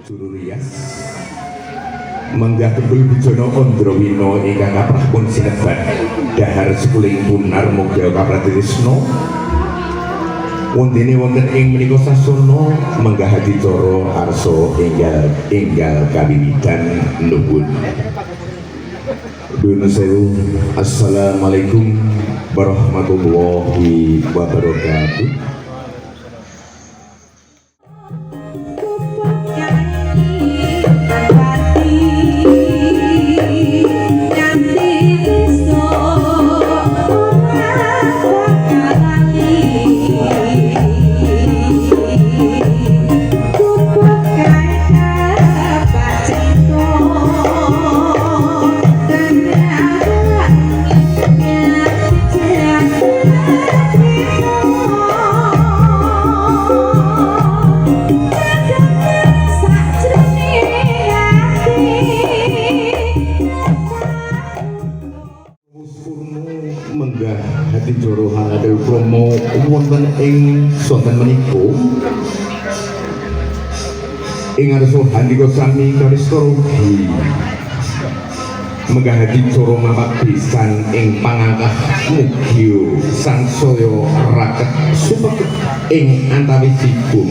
Bujuru Rias menggah kebul bujono Ondrowino ingkang kaprah pun sinebat dahar sekuling punar muga kapratrisno wondene wonten ing menika sasana menggah adicara arsa enggal kawiwitan nuwun. Nuwun sewu. Assalamualaikum warahmatullahi wabarakatuh. Menggah hati joro hangadel promo wonten ing sonten menika ing arsa handika sami kawista rugi menggah hati joro mapak pisan ing pangangkah mugi sansaya raket supeket ing antawisipun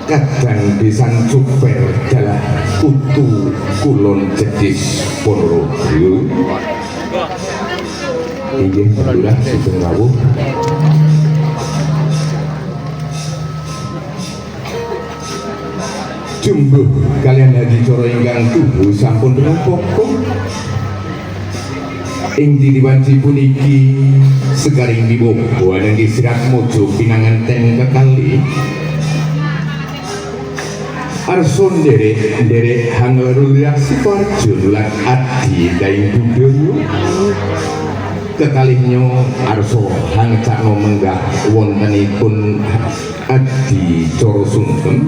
kadang pisan cuper dalah kutu kulon jedis Ponorogo. Inggih Lurah Sugeng Rawuh. Jumbuh kalian hadicara ingkang tubuh sampun pokok ing diwanci puniki segaring dibobo dan disirat mojo pinanganten kekali arson derek hanglarul reaksi parjun lan adi daing budaya kekalihnya arso hangcakno menggah wontenipun adi coro sungkem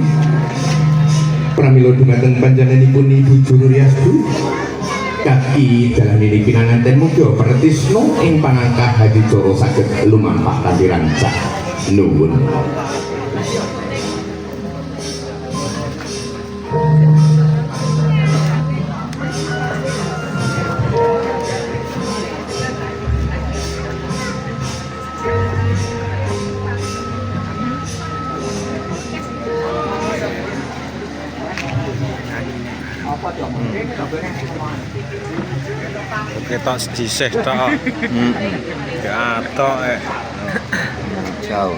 pramila dumateng panjenenganipun Ibu Juru Riastu kaki dalam ini pinanganten muga pratisno ing pangangkah hadi coro saged lumampah kanthi rancak nuwun. Ketok sedisih tok. Gatok jauh.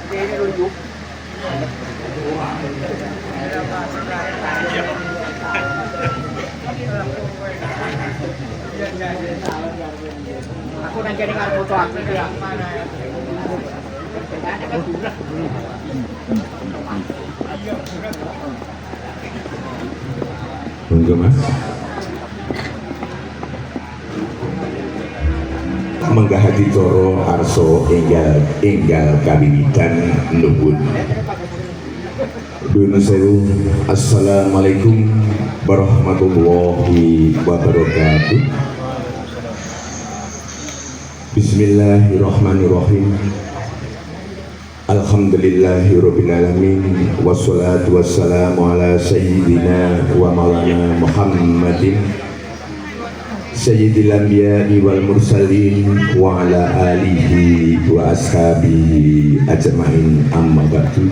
Aku nang kene karo foto aku iki ya. Monggo Mas. Menggah hati coro arso enggal kawiwitan nuwun. Nuwun sewu. Assalamualaikum warahmatullahi wabarakatuh. Bismillahirrahmanirrahim. Alhamdulillahirabbil alamin wassalatu wassalamu ala sayyidina wa maulana Muhammadin sayyidil anbiya'i wal mursalin wa ala alihi wa ashabihi ajmain amma ba'du.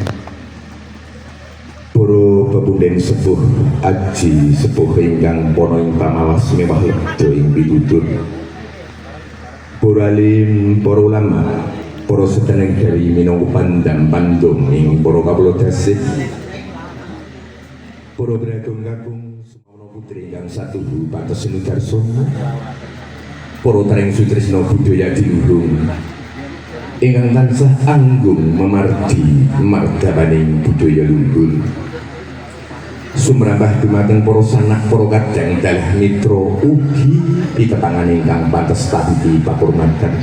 Para pepunden sepuh aji sepuh ingkang pono ing pamawas mewah lebda ing pitutur para alim, para ulama, para sedherek dari minangka pandang pandung ing para kawula dasih para bradung-kakung sumana putri ingkang satuhu patos sinudarsana para treng sutresna budaya diluhung ingkang tansah anggung memardi mardabaning budaya luhur sumrambah dumateng para sanak para kadang dalah mitra ugi pitepangan ingkang pantes tabihi pakurmatan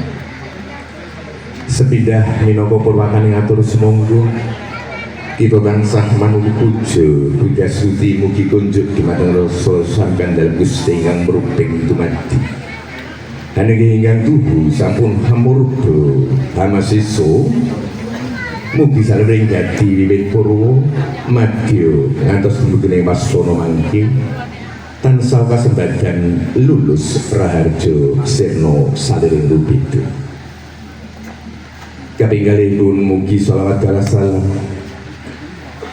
sepindah minangka purwakane ngatur sumangga kita tansah manunggu puja Buddha Suti mugi kunjuk dumateng rasa sampeyan dalem Gusti ingkang meruping dumadi haniki ingkang tuhu sampun hamurba hamasiso mugi salering dadi wiwit purwa madya ngantos tembugene wasana mangke tansah kasembadan lulus raharja sirna saliring rupitu. Kapinggalipun mugi sholawat kala salam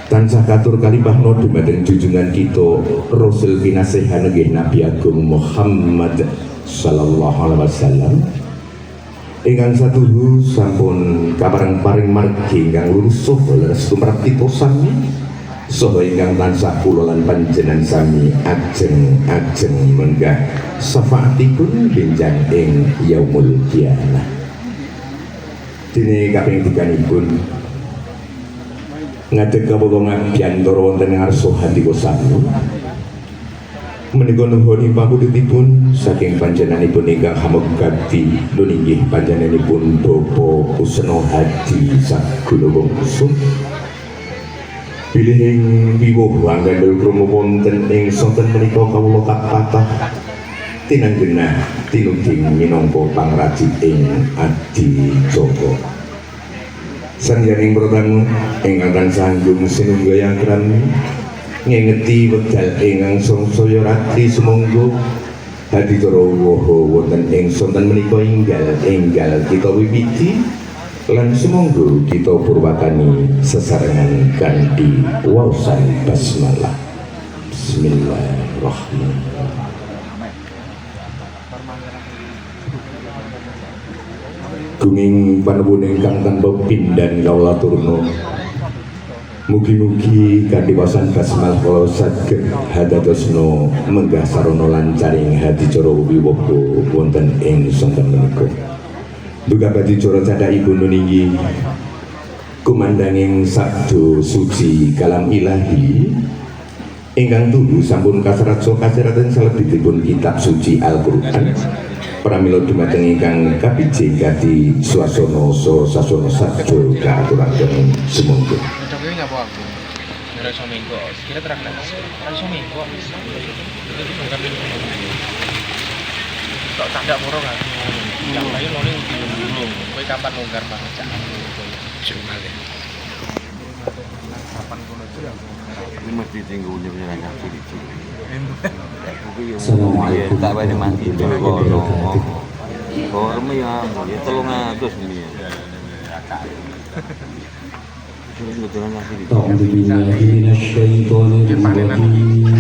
tansah katur kalipahna dumateng junjungan kita Rasul kinasihan nggih Nabi Agung Muhammad sallallahu alaihi wasallam ingkang satuhu sampun kapareng-paring margi ingkang lurus saha leres tumrap kita sami saha ingkang tansah kula lan panjenengan sami ajeng-ajeng menggah syafaatipun benjang ing yaumul qiyamah. Dene kaping tiganipun ngadeg kawula ngabiyantara wonten ngarsa hati sami menika nuhun pangudhutipun saking panjenenganipun ingkang hamugati nuninggih panjenenganipun Bapak Kusna Hadi saguna wungsul bilih ing wiwuh anggandel krama wonten ing sonten menika kawula kapatah tinanggenah tinuding minangka pangrajik ing adicara sangyaning protamu ingkang tansah anggung sinunggayakran ngengeti wekdal ingkang sangsaya ratri sumangga adicara waha wonten ing sonten menika enggal kita wiwiti lan sumangga kita purwakani sesarengan kanthi waosan basmalah. Bismillahirrahmanirrahim. Gunging panuwun ingkang tanpa pindan kawula turna mugi-mugi kanthi waosan basmalah kula saged hadadosna menggah sarana lancaring hadicara wiwaha wonten ing sonten menika. Duka hadicara candhakipun nuninggi kumandanging sabda suci kalam ilahi ingkang tuhu sampun kaserat saha kaseraten salebetipun kitab suci Al-Qur'an pramila dumateng ingkang kapijing kanthi swasana saha sasana sabda kaaturaken sumangga. Kok tandak moro kan. Yang lain lho ning dilung. Kowe kapan longgar pajak? Jumal ya. Kapan kono itu ini mesti tinggal nyerang kaki itu. Assalamualaikum. Tak banyak mati itu kono. Kono ya 300 ini. أعوذ بالله من الشيطان الرجيم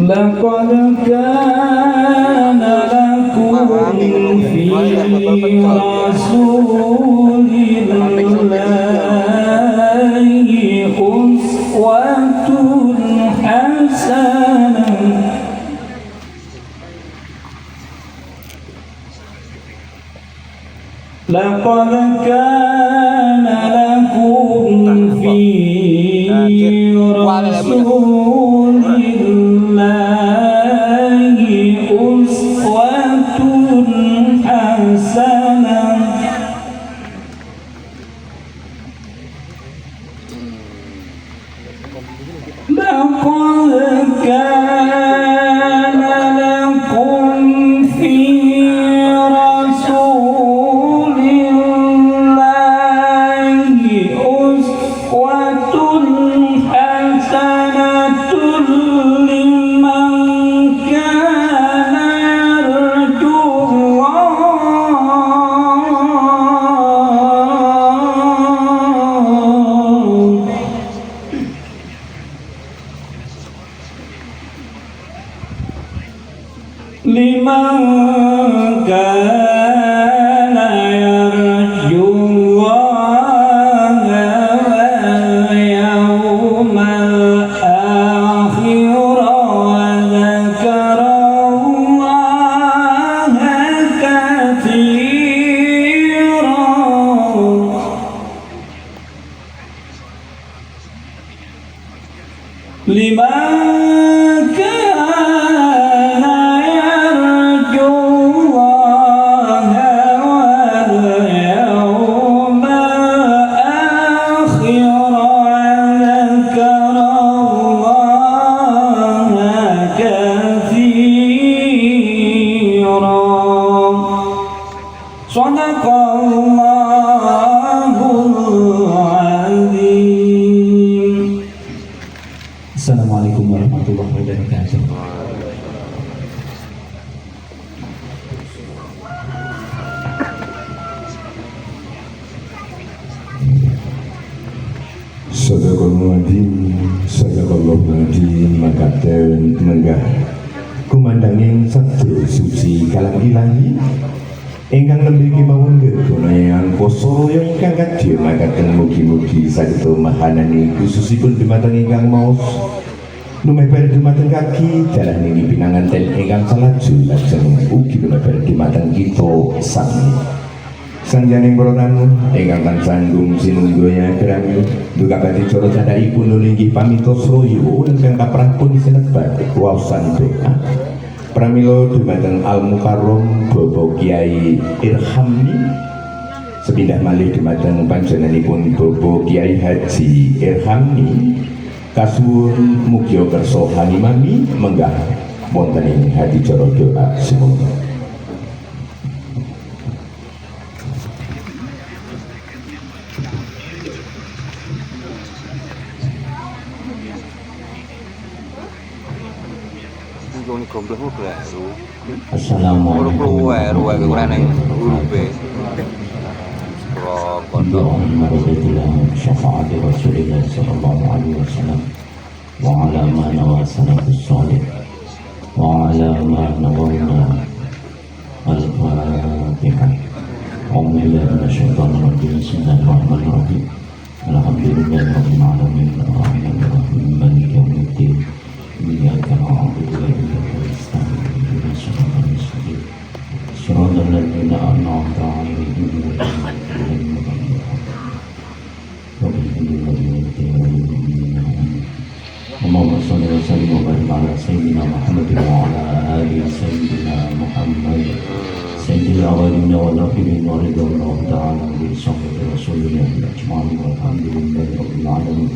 لقد كان لكم في رسول الله أسوة حسنة لقد كان لكم في رسول الله أسوة حسنة لقد كان لكم في رسول الله أسوة حسنة لمن كان يرجو الله واليوم الآخر وذكر الله كثيرا صدق الله العظيم. Assalamualaikum warahmatullahi wabarakatuh. Sadaqallahu adzim makaten menggah kumandanging sabda suci kalam ilahi ingkang nembe kemawon gegonayan posoro ingkang kadya makaten mugi-mugi saged mahanani khususipun dumateng ingkang maos lumebar dumateng kaki dalan ing pinanganten ingkang salaju lajeng ugi lumebar dumateng kita sami. Sanjaning para tamu ingkang tansah anggung sinungguya kirami duka badhe cara candhaipun inggih pamitos royo ingkang kaprapun sinebat waosan doa pramila dumateng Al Mukarram Bapak Kiai Irhamni sepindah malih dumateng panjenenganipun Bapak Kiai Haji Irhamni kasuwun mugi kersa hanimami menggah wonten ing hadi cara doa semoga. Assalamualaikum syafaat Rasulullah sallallahu alaihi wasallam wa ala ma nawasalafus salih wa ala ma nawalna al-fatihah. A'udzubillahi minasyaitonir rajim. Bismillahirrahmanirrahim. Alhamdulillahirabbil alamin arrahmanir rahim maliki yaumiddin. Iyyaka na'budu wa iyyaka nasta'in ihdinas siratal mustaqim siratal ladzina an'amta 'alaihim ghairil maghdubi 'alaihim waladdallin. Allahumma shalli wa sallim wa barik ala sayyidina Muhammad wa ala ali sayyidina Muhammad sayyidil awwalin wal akhirin wa ridwanullah ta'ala bi sahbihi rasulillah ajma'in walhamdulillahi rabbil alamin.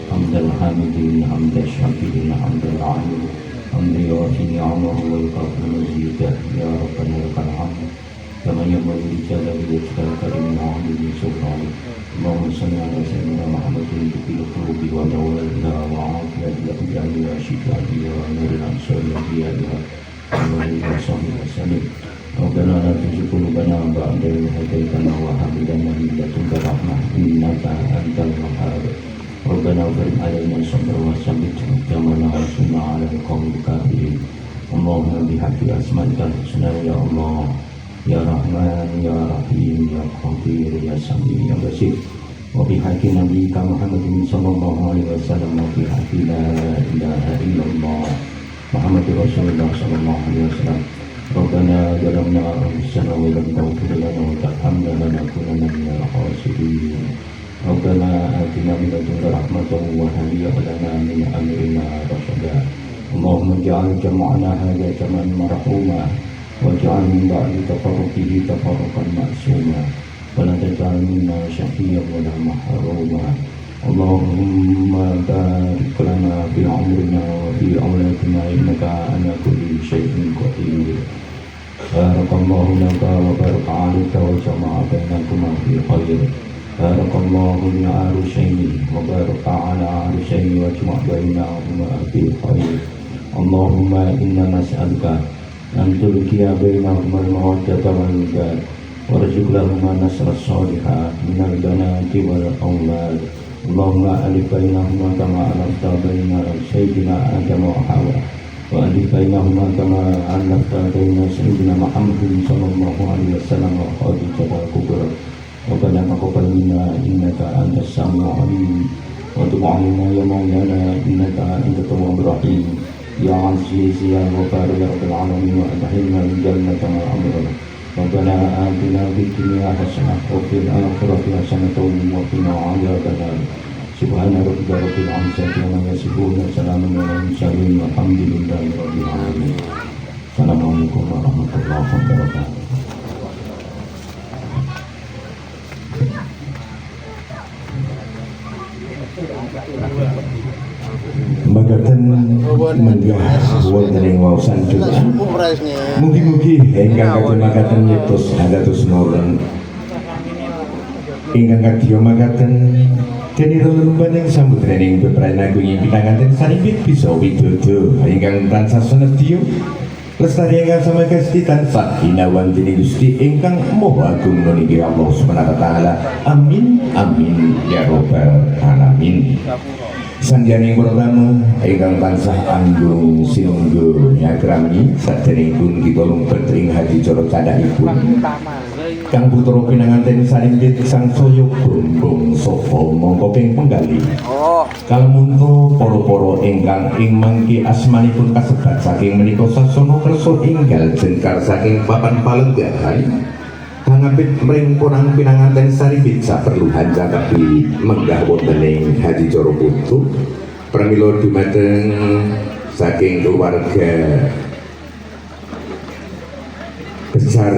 Hamdal hamidin, hamdal syakirin, hamdal alim, hamdal yawafi ni'amahu wa yukafu mazidah, ya Rabbana lakal hamd kama yanbaghi li jalali wajhikal karim wa 'azimi sultanik. Allahumma shalli ala sayyidina Muhammadin bil qulubi wa dawaiha wa 'afiyatihi wa shifaihi wa nuril absari wa iyadiha wa alihi wa sahbihi wa sallim. Rabbana la tuzigh qulubana ba'da idh hadaytana wa hab lana min ladunka rahmah innaka antal wahhab. Rabbana barik alaina sabra wa sabbit aqdamana wa sunna ala al-qawmil kafirin. Allahumma bihaqqi asma'ikal husna ya Allah ya Rahman ya Rahim ya Qadir ya Sami ya Basir wa bihaqqi nabiyyika Muhammadin sallallahu alaihi wasallam wa bihaqqi la ilaha illallah Muhammadur Rasulullah sallallahu alaihi wasallam. Rabbana zalamna anfusana wa lam taghfir lana wa tarhamna lanakunanna minal khasirin. Rabbana atina min ladunka rahmatan wa hayyi' lana min amrina rashada. Allahumma ij'al jam'ana hadha jam'an marhuma waj'al min ba'di tafarruqihi tafarruqan ma'suma wa la taj'al minna shaqiyyan wa la mahruma. Allahumma barik lana fi umrina wa fi awladina innaka ala kulli shay'in qadir. Barakallahu laka wa baraka 'alaika wa jama'a bainakuma fi khair. Barakallahu li arushaini wa baraka ala arushaini wa jama' bainahuma fi khair. Allahumma inna nas'aluka an tulqiya bainahuma al-mawaddata wal wad warzuq lahuma nasra salihah min al-banati wal awlad. Allahumma alif bainahuma kama alafta baina sayyidina Adam wa Hawa wa alif bainahuma kama alafta baina sayyidina Muhammadin sallallahu alaihi wasallam wa Khadijah al-Kubra. Rabbana taqabbal minna innaka antas samiul alim wa tub 'alaina ya maulana innaka antat tawwabur rahim. Ya aziz ya ghafar ya rabbal alamin wa adkhilna al-jannata ma'al abrar. Rabbana atina fid dunya hasanah wa fil akhirati hasanah wa qina 'adzabannar. Subhana rabbika rabbil izzati amma yasifun wa salamun alal mursalin walhamdulillahi rabbil alamin. Assalamualaikum warahmatullahi wabarakatuh. Makaten menggah wonten ing waosan juga. Mugi-mugi ingkang kadhe makaten nyetos hadatus nuwun. Ingkang kadya makaten dene lelumban ing samudrening bebrayan agung ing pinanganten saripit bisa widodo ingkang tansah senedya lestari ingkang samekasti tansah ginawan dening Gusti ingkang Maha Agung menika Allah Subhanahu wa taala. Amin amin ya rabbal alamin. Sanjaning pertama ingkang tansah anggung sinunggu nyagrami saderengipun kita lumpet ing hadicara candhakipun Kang putra pinanganten sarimpit sangsaya bombong sofa mongko ping penggalih. Kalamuntu para-para ingkang ing mangke asmanipun kasebat saking menika sasana kersa enggal jengkar saking papan palenggahan kangapit mring kurang pinanganten sarimpit saperluhan cakapi menggah wonten ing hadicara putu pramila dumateng saking keluarga besar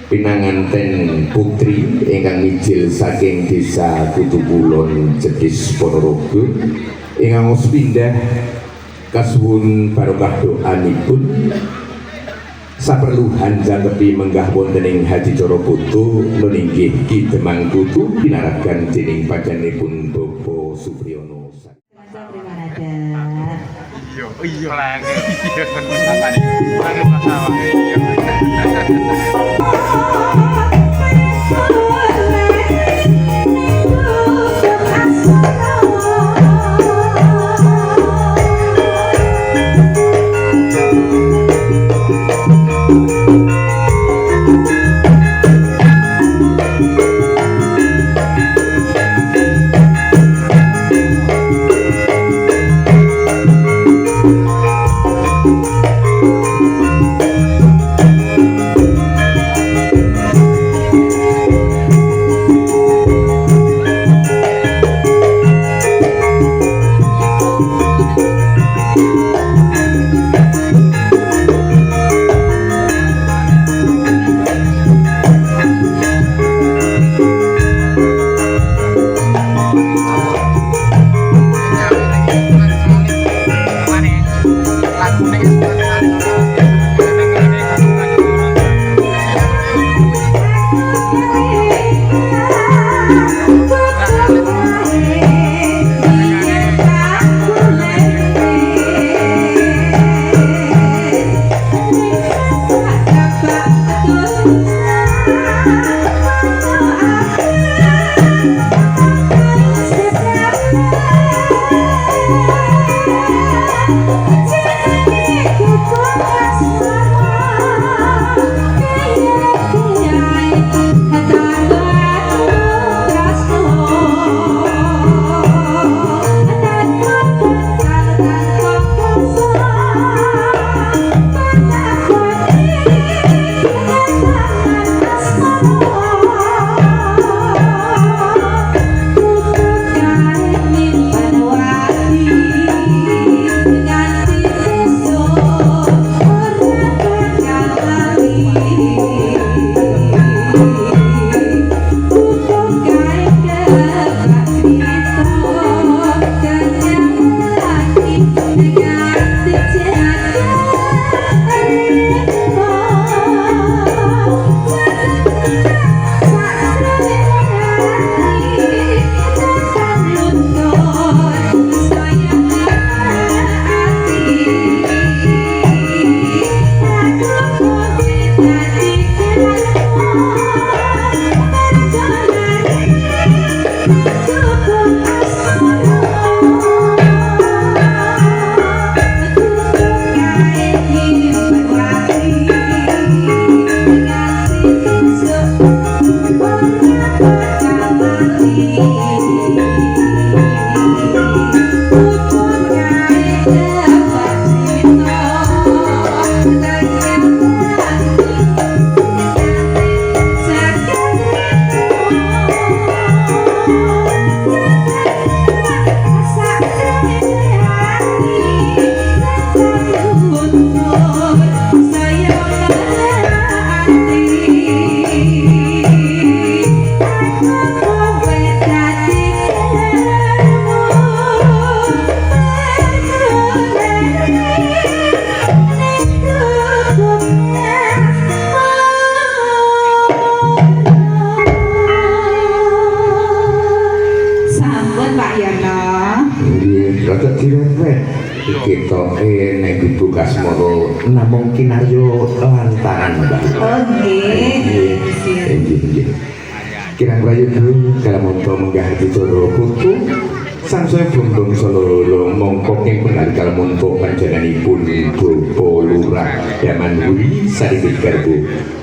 pinanganten putri ingkang mijil saking desa Kutukulon Jedis Ponorogo ingkang pindah kasuwun barokah doanipun saperluhan jangkepi menggah wonten ing hadicara putu meninggih Ki Demang Kutu pinaragan dening pajanipun Bapak Supriyono. Iya lagi. Iya apa nih? Lagi masalah. prasmara namung kinarya lantaran Mbah. Oh nggih. Nggih. Kirang prayoga kalamunta menggah dicara putu sangsaya bumbung salolo mongko ing pengali kalamunta panjenenganipun Bapa Lurah Damanduri Saribit Garbo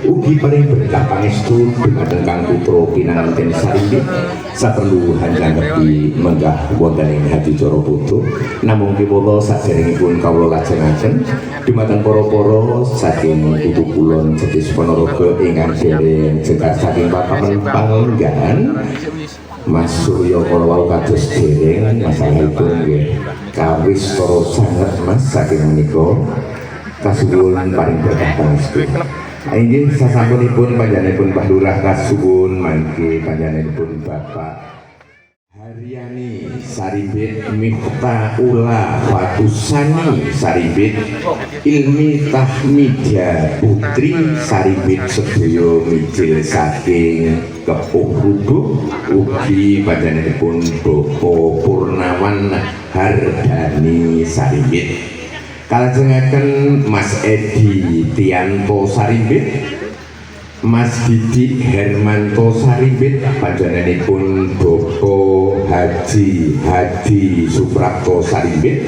ugi paring berkah pangestu dumateng Kang Putra pinanganten Saribit saperlu hanjangepi menggah wonten ing hadicara putu namung kewala saderengipun kawula lajengaken dumateng para-para saking Putu Kulon Jetis Ponorogo ingkang dereng jelas saking papan panggahan Mas Suryo Kolowau kados dereng masalahipun nggih kawis para sanget Mas saking menika kasuwun paring berkah pangestu. Inggih sasampunipun panjenenganipun Mbah Lurah kasuwun mangke panjenenganipun Bapak Haryani Saribit Miftahullah Fatusani Saribit Ilmi Tahmidah Putri Saribit sedaya mijil saking Kepuh Rubuk ugi panjenenganipun Bapa Purnawan Hardani Saribit kalajengaken Mas Edi Tianto Saribit Mas Didi Hermanto Saribit panjenenganipun Bapa Haji Hadi Suprapto Saribit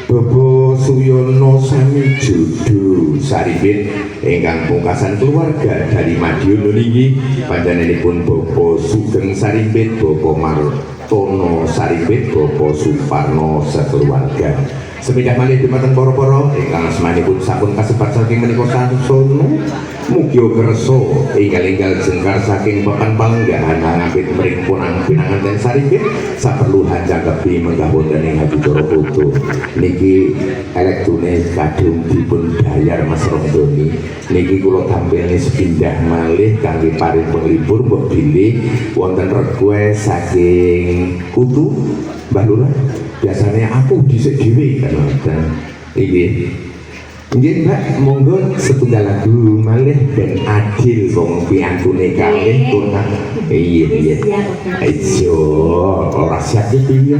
Bapa Suyono Samijodo Saribit ingkang pungkasan keluarga dari Madiun niki panjenenganipun Bapa Sugeng Saribit Bapa Martono Saribit Bapa Suparno sekeluarga sepidah malih dumateng para-para ingkang asmanipun sampun kasebat saking menika sasono mugi kersa enggal-enggal jengkar saking papan palenggahan ngapit mring punang pinanganten Saribit saperlu hanjangkepi menggah wonten ing hadicara putu niki elektune kadung dipun bayar Mas Rondoni niki kula tampilne sepindah malih kangge paring penglipur mbok bilih wonten request saking Kutu Mbah Lurah biasanya aku dhisik dhewe kan nggih Mbak monggo setunggal lagu malih ben adil wong piantune kalih kurang iya ayo ora siap iki ya